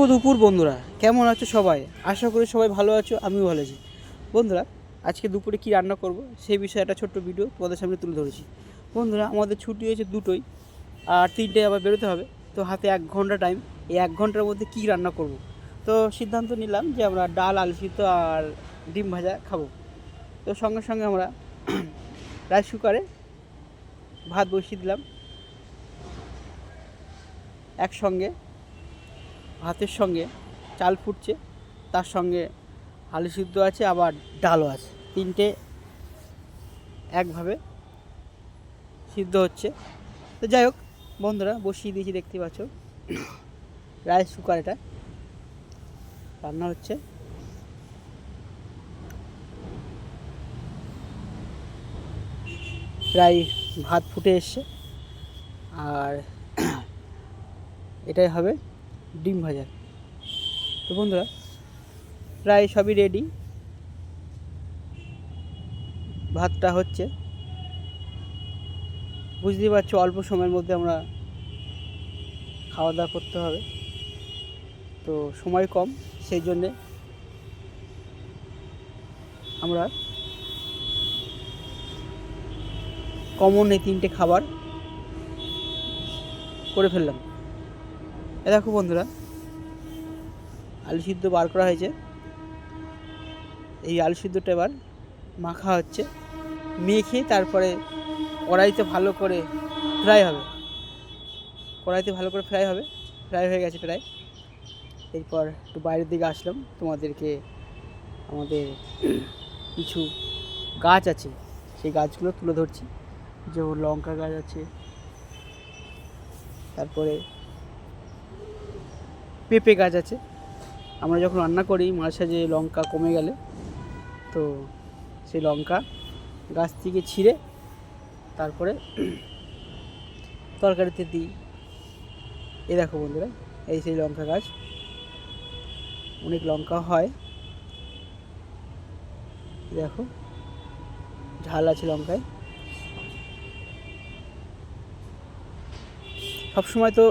দুপুর বন্ধুরা, কেমন আছো সবাই? আশা করি সবাই ভালো আছো, আমিও ভালো আছি। বন্ধুরা, আজকে দুপুরে কি রান্না করব সেই বিষয়ে একটা ছোট্ট ভিডিও তোমাদের সামনে তুলে ধরেছি। বন্ধুরা, আমাদের ছুটি হয়েছে দুটোই, আর তিনটে আবার বেরোতে হবে। তো হাতে 1 ঘন্টা টাইম, এই 1 ঘন্টার মধ্যে কী রান্না করব। তো সিদ্ধান্ত নিলাম যে আমরা ডাল, আলু সিদ্ধ আর ডিম ভাজা খাবো। তো সঙ্গে সঙ্গে আমরা রাইস কুকারে ভাত বসিয়ে দিলাম। একসঙ্গে ভাতের সঙ্গে চাল ফুটছে, তার সঙ্গে আলু সিদ্ধ আছে, আবার ডালও আছে। তিনটে একভাবে সিদ্ধ হচ্ছে। তো যাই হোক বন্ধুরা, বসিয়ে দিয়েছি, দেখতে পাচ্ছ রাইস কুকার, এটা রান্না হচ্ছে। প্রায় ভাত ফুটে এসছে, আর এটাই হবে ডিম ভাজা। তো বন্ধুরা, প্রায় সবই রেডি, ভাতটা হচ্ছে। বুঝতেই পারছো অল্প সময়ের মধ্যে আমরা খাওয়া দাওয়া করতে হবে, তো সময় কম, সেই জন্যে আমরা কমন এই তিনটে খাবার করে ফেললাম। এ দেখো বন্ধুরা, আলু সিদ্ধ বার করা হয়েছে। এই আলু সিদ্ধটা এবার মাখা হচ্ছে, মেখে তারপরে কড়াইতে ভালো করে ফ্রাই হবে। ফ্রাই হয়ে গেছে প্রায়। এরপর একটু বাইরের দিকে আসলাম, তোমাদেরকে আমাদের কিছু গাছ আছে সেই গাছগুলো তুলে ধরছি। যেমন লঙ্কা গাছ আছে, তারপরে পেঁপে গাছ আছে। আমরা যখন রান্না করি মাঝে যে লঙ্কা কমে গেলে, তো সেই লঙ্কা গাছ থেকে ছিঁড়ে তারপরে তরকারিতে দিই। এ দেখো বন্ধুরা, এই সেই লঙ্কা গাছ, অনেক লঙ্কা হয়। দেখো ঝাল আছে লঙ্কায়। সবসময় তো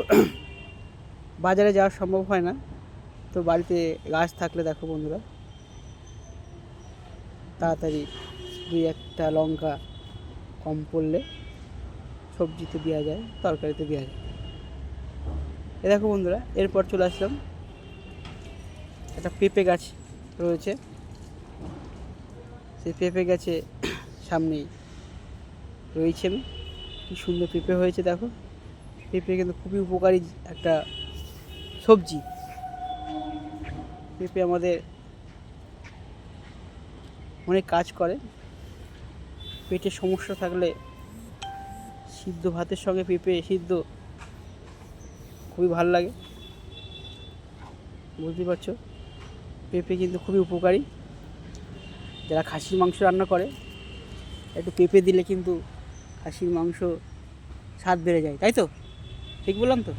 বাজারে যাওয়া সম্ভব হয় না, তো বাড়িতে গাছ থাকলে দেখো বন্ধুরা, তাড়াতাড়ি 2-1টা লঙ্কা কম পড়লে সবজিতে দেওয়া যায়, তরকারিতে দেওয়া যায়। এ দেখো বন্ধুরা, এরপর চলে আসলাম, একটা পেঁপে গাছ রয়েছে, সেই পেঁপে গাছে সামনেই রয়েছে আমি। কী সুন্দর পেঁপে হয়েছে দেখো। পেঁপে কিন্তু খুবই উপকারী একটা সবজি। পেঁপে আমাদের অনেক কাজ করে। পেটের সমস্যা থাকলে সিদ্ধ ভাতের সঙ্গে পেঁপে সিদ্ধ খুবই ভালো লাগে। বুঝতে পারছো, পেঁপে কিন্তু খুবই উপকারী। যারা খাসির মাংস রান্না করে, একটু পেঁপে দিলে কিন্তু খাসির মাংস স্বাদ বেড়ে যায়, তাই তো? ঠিক বললাম তো?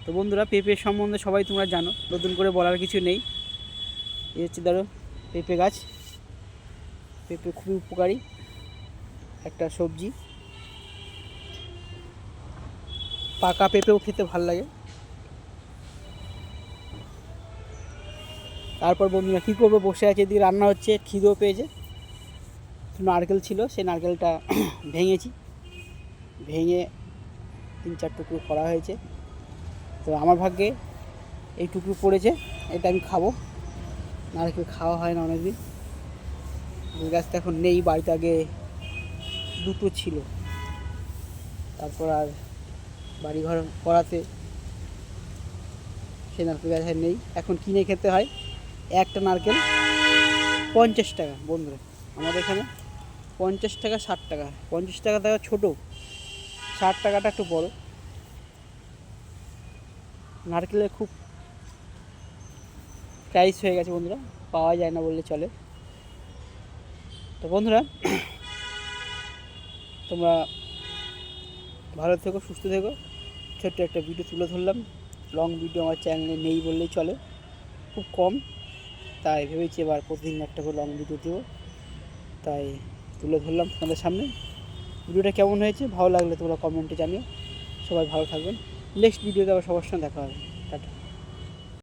তো বন্ধুরা, পেঁপে সম্বন্ধে সবাই তোমরা জানো, নতুন করে বলার কিছু নেই। এই হচ্ছে ধরো পেঁপে গাছ। পেঁপে খুবই উপকারী একটা সবজি। পাকা পেঁপেও খেতে ভালো লাগে। তারপর বন্ধুরা কী করবো, বসে আছে, এদিকে রান্না হচ্ছে, খিদেও পেয়েছে। নারকেল ছিল, সেই নারকেলটা ভেঙে 3-4 টুকরো করা হয়েছে। তো আমার ভাগ্যে এই টুকরো পড়েছে, এটা আমি খাবো। নারকেল খাওয়া হয় না অনেকদিন। ওই গাছটা এখন নেই, বাড়িতে আগে 2টো ছিল, তারপর আর বাড়িঘর করাতে সেই নারকেল গাছ আর নেই, এখন কিনে খেতে হয়। একটা নারকেল 50 টাকা বন্ধুরা, আমাদের এখানে 50 টাকা, 60 টাকা। 50 টাকা দেওয়া ছোটো, 60 টাকাটা একটু বড়। নারকেলের খুব প্রাইস হয়ে গেছে বন্ধুরা, পাওয়া যায় না বললে চলে। তো বন্ধুরা, তোমরা ভালো থেকো, সুস্থ থেকো। ছোট্ট একটা ভিডিও তুলে ধরলাম, লং ভিডিও আমার চ্যানেলে নেই বললেই চলে, খুব কম। তাই ভেবেছি এবার প্রতিদিন একটা করে লং ভিডিও দেবো, তাই তুলে ধরলাম তোমাদের সামনে। ভিডিওটা কেমন হয়েছে, ভালো লাগলে তোমরা কমেন্টে জানিও। সবাই ভালো থাকবেন। নেক্সট ভিডিওতে আবার সবার সঙ্গে দেখা হবে। টাটা।